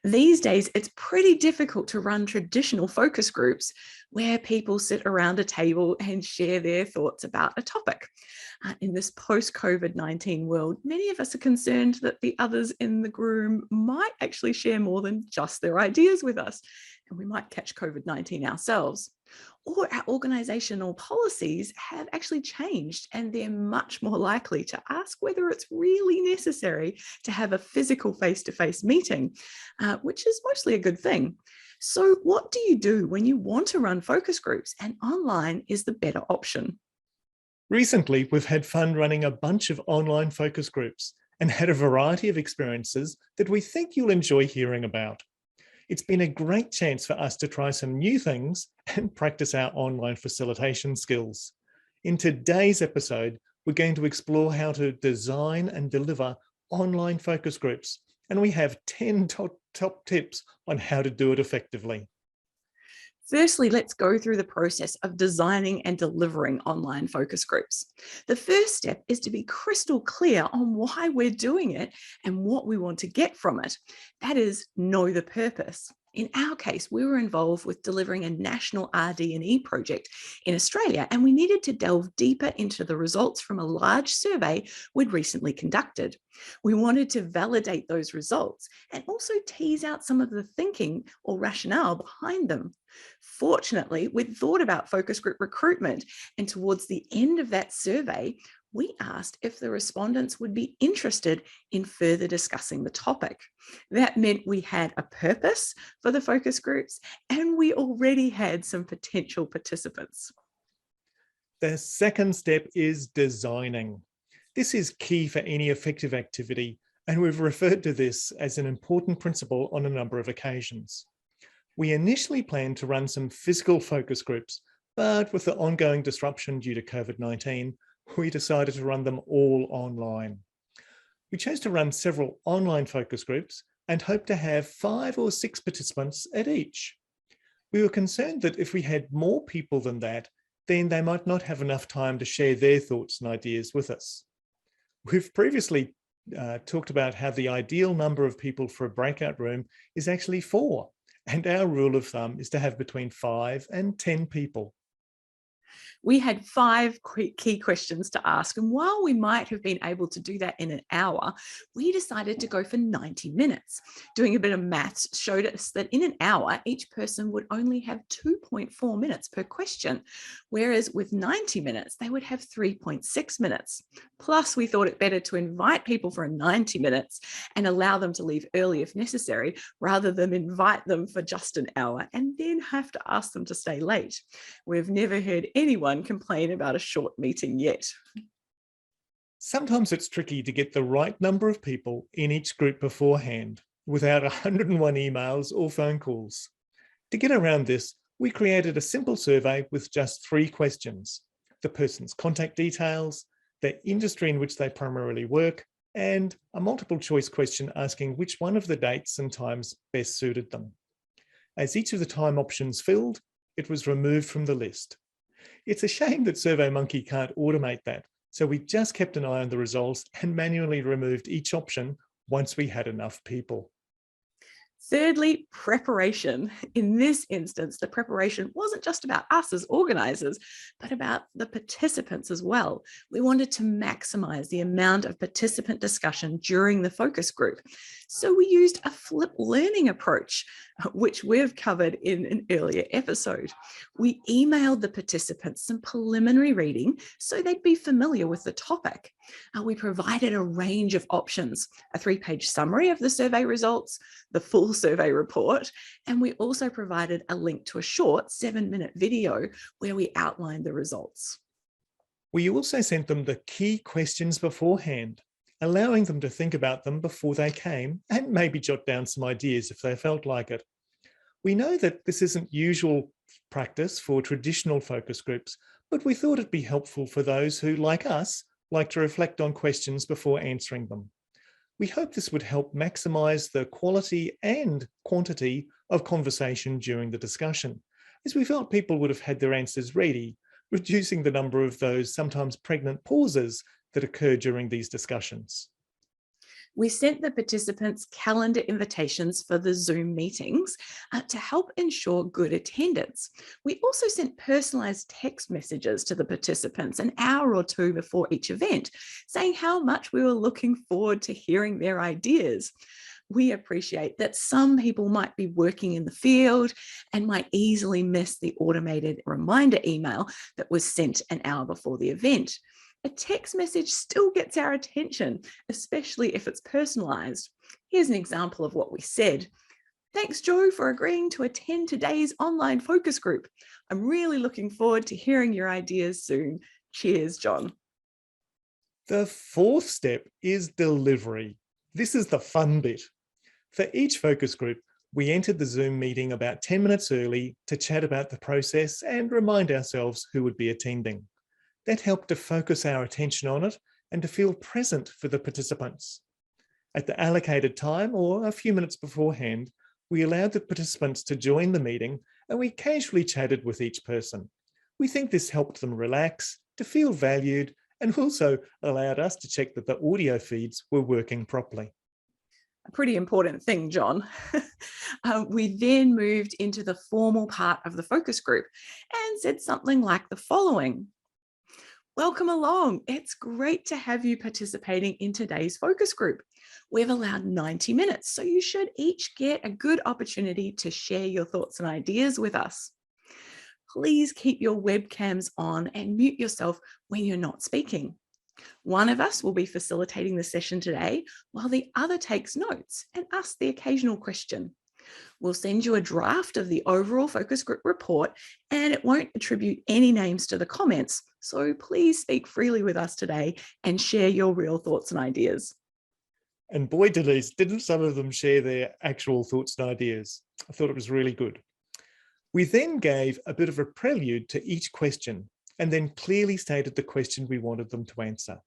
These days, it's pretty difficult to run traditional focus groups where people sit around a table and share their thoughts about a topic. In this post-COVID-19 world, many of us are concerned that the others in the room might actually share more than just their ideas with us, and we might catch COVID-19 ourselves. Or our organizational policies have actually changed, and they're much more likely to ask whether it's really necessary to have a physical face-to-face meeting, which is mostly a good thing. So what do you do when you want to run focus groups and online is the better option? Recently, we've had fun running a bunch of online focus groups and had a variety of experiences that we think you'll enjoy hearing about. It's been a great chance for us to try some new things and practice our online facilitation skills. In today's episode, we're going to explore how to design and deliver online focus groups, and we have 10 top tips on how to do it effectively. Firstly, let's go through the process of designing and delivering online focus groups. The first step is to be crystal clear on why we're doing it and what we want to get from it. That is, know the purpose. In our case, we were involved with delivering a national RD&E project in Australia, and we needed to delve deeper into the results from a large survey we'd recently conducted. We wanted to validate those results and also tease out some of the thinking or rationale behind them. Fortunately, we'd thought about focus group recruitment, and towards the end of that survey, we asked if the respondents would be interested in further discussing the topic. That meant we had a purpose for the focus groups, and we already had some potential participants. The second step is designing. This is key for any effective activity, and we've referred to this as an important principle on a number of occasions. We initially planned to run some physical focus groups, but with the ongoing disruption due to COVID-19, we decided to run them all online. We chose to run several online focus groups and hoped to have 5 or 6 participants at each. We were concerned that if we had more people than that, then they might not have enough time to share their thoughts and ideas with us. We've previously talked about how the ideal number of people for a breakout room is actually 4, and our rule of thumb is to have between 5 and 10 people. We had 5 key questions to ask, and while we might have been able to do that in an hour, we decided to go for 90 minutes. Doing a bit of maths showed us that in an hour, each person would only have 2.4 minutes per question, whereas with 90 minutes, they would have 3.6 minutes. Plus, we thought it better to invite people for 90 minutes and allow them to leave early if necessary, rather than invite them for just an hour and then have to ask them to stay late. We've never heard anyone complain about a short meeting yet. Sometimes it's tricky to get the right number of people in each group beforehand without 101 emails or phone calls. To get around this, we created a simple survey with just 3 questions: the person's contact details, the industry in which they primarily work, and a multiple choice question asking which one of the dates and times best suited them. As each of the time options filled, it was removed from the list. It's a shame that SurveyMonkey can't automate that, so we just kept an eye on the results and manually removed each option once we had enough people. Thirdly, preparation. In this instance, the preparation wasn't just about us as organisers, but about the participants as well. We wanted to maximise the amount of participant discussion during the focus group. So we used a flipped learning approach, which we've covered in an earlier episode. We emailed the participants some preliminary reading so they'd be familiar with the topic. We provided a range of options: a 3-page summary of the survey results, the full survey report, and we also provided a link to a short 7-minute video where we outlined the results. We also sent them the key questions beforehand, allowing them to think about them before they came and maybe jot down some ideas if they felt like it. We know that this isn't usual practice for traditional focus groups, but we thought it'd be helpful for those who, like us, like to reflect on questions before answering them. We hope this would help maximise the quality and quantity of conversation during the discussion, as we felt people would have had their answers ready, reducing the number of those sometimes pregnant pauses that occur during these discussions. We sent the participants calendar invitations for the Zoom meetings to help ensure good attendance. We also sent personalized text messages to the participants an hour or two before each event, saying how much we were looking forward to hearing their ideas. We appreciate that some people might be working in the field and might easily miss the automated reminder email that was sent an hour before the event. A text message still gets our attention, especially if it's personalized. Here's an example of what we said. Thanks, Joe, for agreeing to attend today's online focus group. I'm really looking forward to hearing your ideas soon. Cheers, John. The fourth step is delivery. This is the fun bit. For each focus group, we entered the Zoom meeting about 10 minutes early to chat about the process and remind ourselves who would be attending. That helped to focus our attention on it and to feel present for the participants. At the allocated time, or a few minutes beforehand, we allowed the participants to join the meeting and we casually chatted with each person. We think this helped them relax, to feel valued, and also allowed us to check that the audio feeds were working properly. A pretty important thing, John. We then moved into the formal part of the focus group and said something like the following. Welcome along. It's great to have you participating in today's focus group. We've allowed 90 minutes, so you should each get a good opportunity to share your thoughts and ideas with us. Please keep your webcams on and mute yourself when you're not speaking. One of us will be facilitating the session today, while the other takes notes and asks the occasional question. We'll send you a draft of the overall focus group report, and it won't attribute any names to the comments. So please speak freely with us today and share your real thoughts and ideas. And boy, Denise, didn't some of them share their actual thoughts and ideas? I thought it was really good. We then gave a bit of a prelude to each question and then clearly stated the question we wanted them to answer.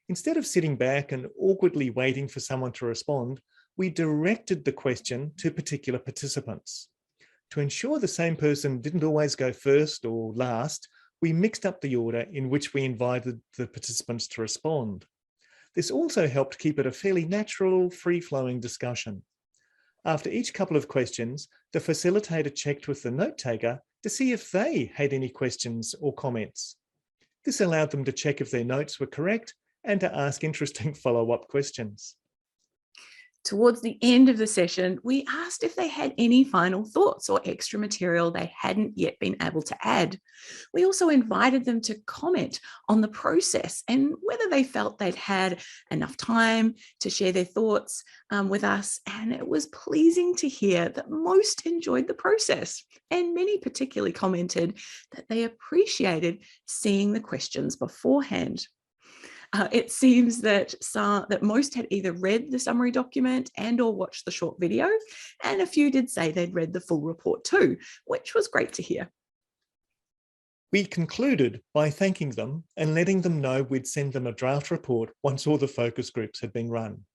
Instead of sitting back and awkwardly waiting for someone to respond, we directed the question to particular participants. To ensure the same person didn't always go first or last, we mixed up the order in which we invited the participants to respond. This also helped keep it a fairly natural, free-flowing discussion. After each couple of questions, the facilitator checked with the note taker to see if they had any questions or comments. This allowed them to check if their notes were correct and to ask interesting follow-up questions. Towards the end of the session, we asked if they had any final thoughts or extra material they hadn't yet been able to add. We also invited them to comment on the process and whether they felt they'd had enough time to share their thoughts with us. And it was pleasing to hear that most enjoyed the process, and many particularly commented that they appreciated seeing the questions beforehand. It seems that most had either read the summary document and or watched the short video, and a few did say they'd read the full report too, which was great to hear. We concluded by thanking them and letting them know we'd send them a draft report once all the focus groups had been run.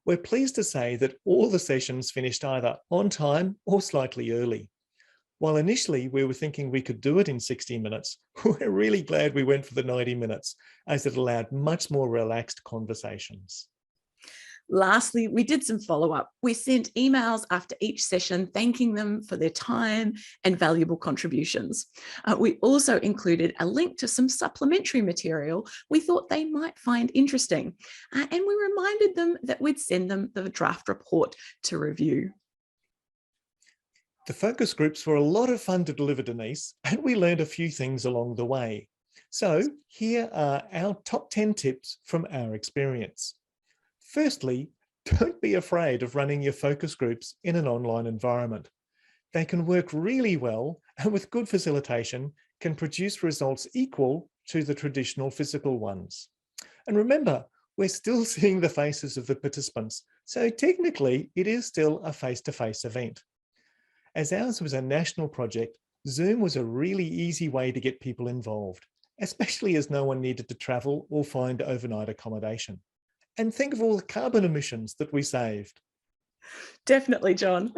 We're pleased to say that all the sessions finished either on time or slightly early. While initially we were thinking we could do it in 60 minutes, we're really glad we went for the 90 minutes, as it allowed much more relaxed conversations. Lastly, we did some follow-up. We sent emails after each session thanking them for their time and valuable contributions. We also included a link to some supplementary material we thought they might find interesting. And we reminded them that we'd send them the draft report to review. The focus groups were a lot of fun to deliver, Denise, and we learned a few things along the way. So here are our top 10 tips from our experience. Firstly, don't be afraid of running your focus groups in an online environment. They can work really well, and with good facilitation can produce results equal to the traditional physical ones. And remember, we're still seeing the faces of the participants, so technically it is still a face-to-face event. As ours was a national project, Zoom was a really easy way to get people involved, especially as no one needed to travel or find overnight accommodation. And think of all the carbon emissions that we saved. Definitely, John.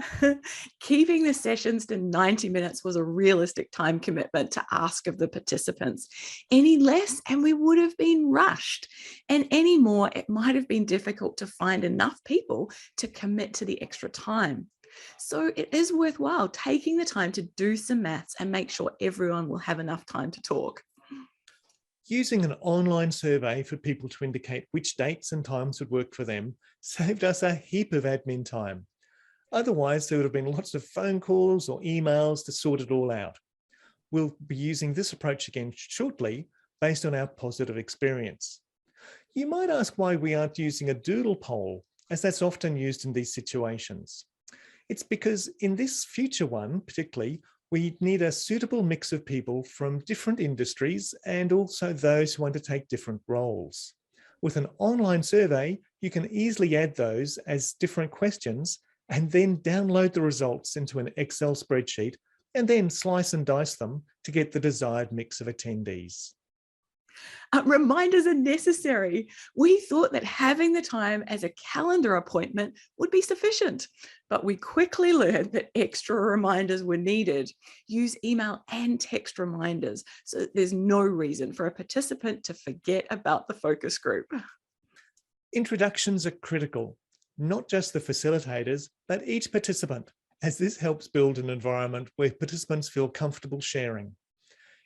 Keeping the sessions to 90 minutes was a realistic time commitment to ask of the participants. Any less, and we would have been rushed. And any more, it might have been difficult to find enough people to commit to the extra time. So it is worthwhile taking the time to do some maths and make sure everyone will have enough time to talk. Using an online survey for people to indicate which dates and times would work for them saved us a heap of admin time. Otherwise, there would have been lots of phone calls or emails to sort it all out. We'll be using this approach again shortly based on our positive experience. You might ask why we aren't using a doodle poll, as that's often used in these situations. It's because in this future one, particularly, we need a suitable mix of people from different industries and also those who undertake different roles. With an online survey, you can easily add those as different questions and then download the results into an Excel spreadsheet and then slice and dice them to get the desired mix of attendees. Reminders are necessary. We thought that having the time as a calendar appointment would be sufficient, but we quickly learned that extra reminders were needed. Use email and text reminders so that there's no reason for a participant to forget about the focus group. Introductions are critical, not just the facilitators, but each participant, as this helps build an environment where participants feel comfortable sharing.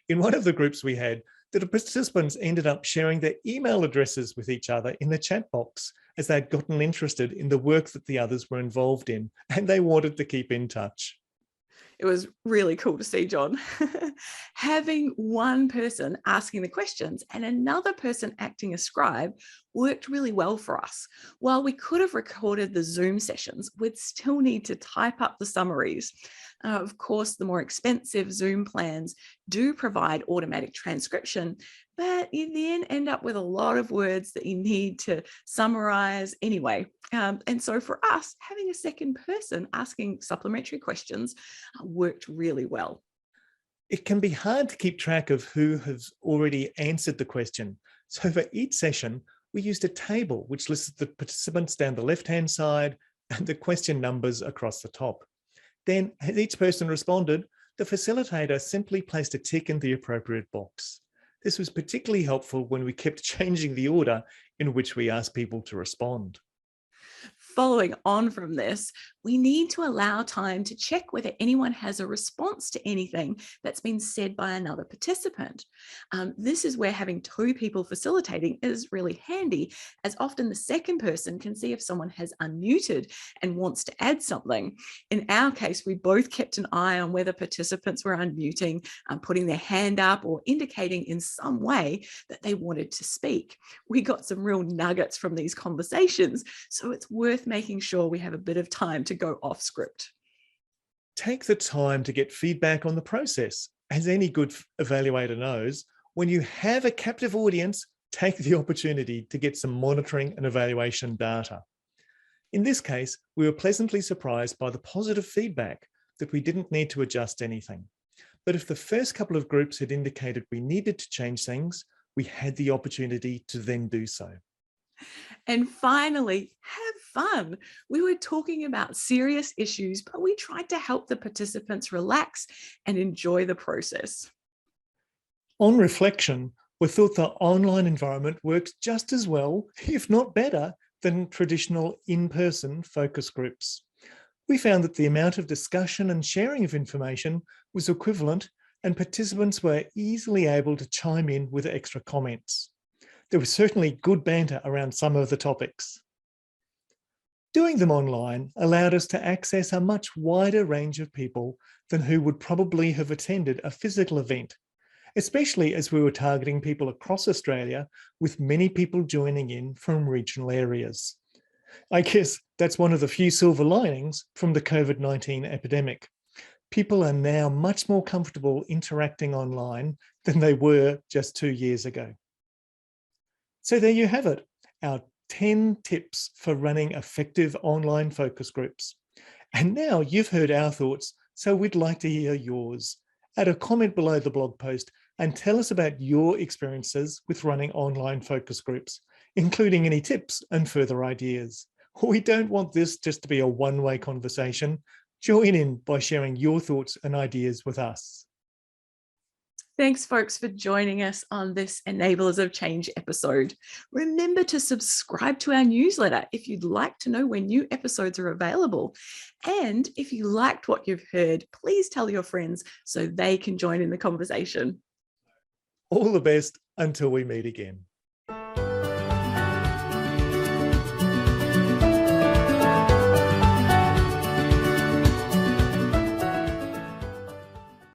In one of the groups we had, the participants ended up sharing their email addresses with each other in the chat box as they'd gotten interested in the work that the others were involved in, and they wanted to keep in touch. It was really cool to see, John. Having one person asking the questions and another person acting as scribe worked really well for us. While we could have recorded the Zoom sessions, we'd still need to type up the summaries. Of course, the more expensive Zoom plans do provide automatic transcription, but you then end up with a lot of words that you need to summarize anyway. And so for us, having a second person asking supplementary questions worked really well. It can be hard to keep track of who has already answered the question. So for each session, we used a table which listed the participants down the left-hand side and the question numbers across the top. Then, as each person responded, the facilitator simply placed a tick in the appropriate box. This was particularly helpful when we kept changing the order in which we asked people to respond. Following on from this, we need to allow time to check whether anyone has a response to anything that's been said by another participant. This is where having two people facilitating is really handy, as often the second person can see if someone has unmuted and wants to add something. In our case, we both kept an eye on whether participants were unmuting, putting their hand up, or indicating in some way that they wanted to speak. We got some real nuggets from these conversations, so it's worth making sure we have a bit of time to go off script. Take the time to get feedback on the process. As any good evaluator knows, when you have a captive audience, take the opportunity to get some monitoring and evaluation data. In this case, we were pleasantly surprised by the positive feedback that we didn't need to adjust anything. But if the first couple of groups had indicated we needed to change things, we had the opportunity to then do so. And finally, have fun. We were talking about serious issues, but we tried to help the participants relax and enjoy the process. On reflection, we thought the online environment works just as well, if not better, than traditional in-person focus groups. We found that the amount of discussion and sharing of information was equivalent, and participants were easily able to chime in with extra comments. There was certainly good banter around some of the topics. Doing them online allowed us to access a much wider range of people than who would probably have attended a physical event, especially as we were targeting people across Australia, with many people joining in from regional areas. I guess that's one of the few silver linings from the COVID-19 epidemic. People are now much more comfortable interacting online than they were just 2 years ago. So there you have it, our 10 tips for running effective online focus groups. And now you've heard our thoughts, so we'd like to hear yours. Add a comment below the blog post and tell us about your experiences with running online focus groups, including any tips and further ideas. We don't want this just to be a one-way conversation. Join in by sharing your thoughts and ideas with us. Thanks, folks, for joining us on this Enablers of Change episode. Remember to subscribe to our newsletter if you'd like to know when new episodes are available. And if you liked what you've heard, please tell your friends so they can join in the conversation. All the best until we meet again.